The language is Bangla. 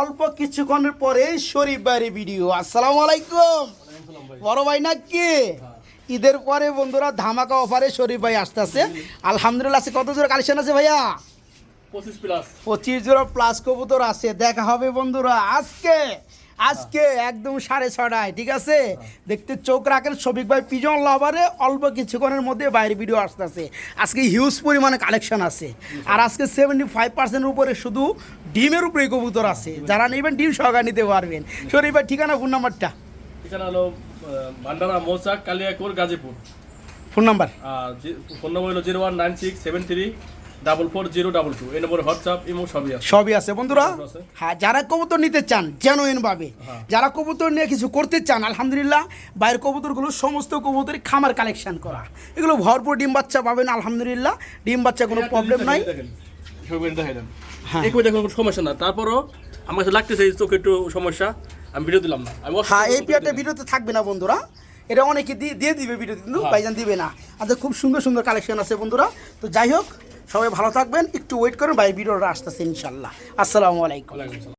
অল্প কিছুক্ষণের পরে শরীফ ভাইয়ের ভিডিও। আসসালামু আলাইকুম বড় ভাই নাকি ঈদের পরে বন্ধুরা ধামাকা অফারে শরীফ ভাই আসতেছে। আলহামদুলিল্লাহ আছে কত জোড়া কালেকশন আছে ভাইয়া? 25 জোড়া প্লাস কবুতর আছে। দেখা হবে বন্ধুরা আজকে একদম 6:30, ঠিক আছে? দেখতে চোখ রাখেন শফিক ভাই পিজন লাভারে অল্প কিছুক্ষণের মধ্যে বাইরে ভিডিও আসতেছে। আজকে হিউজ পরিমাণে কালেকশন আছে আর আজকে 75% উপরে শুধু ডিমের উপরে কবুতর আছে। যারা নেবেন ডিম সহকারে নিতে পারবেন। শরীফ ভাই ঠিকানা ফোন নাম্বারটা? ঠিকানা হলো ভান্ডারা মৌচাক Kaliakair Gazipur. Phone number phone নম্বর হলো 019673444022। এই নম্বরে হোয়াটসঅ্যাপ ইমো সবই আছে বন্ধুরা। হ্যাঁ, যারা কবুতর নিতে চান জেনুইন ভাবে, যারা কবুতর নিয়ে কিছু করতে চান, আলহামদুলিল্লাহ বাইরের কবুতরগুলো সমস্ত কবুতরই খামার কালেকশন করা। এগুলো ভরপুর ডিম বাচ্চা পাবেন আলহামদুলিল্লাহ। ডিম বাচ্চা কোনো প্রবলেম নাই। হ্যাঁ, কোনো সমস্যা না। তারপরও আমার কাছে লাগতেছে চোখে একটু সমস্যা, আমি ভিডিও দিলাম না। হ্যাঁ, এই পিয়ারটা ভিডিওতে থাকবে না বন্ধুরা, এটা অনেকে দিয়ে দিবে ভিডিও, কিন্তু ভাইজান দিবে না। আচ্ছা, খুব সুন্দর সুন্দর কালেকশন আছে বন্ধুরা। তো যাই হোক, সবাই ভালো থাকবেন, একটু ওয়েট করেন, ভাই ভিডিওটা আসতেছে ইনশাল্লাহ। আসসালামু আলাইকুম।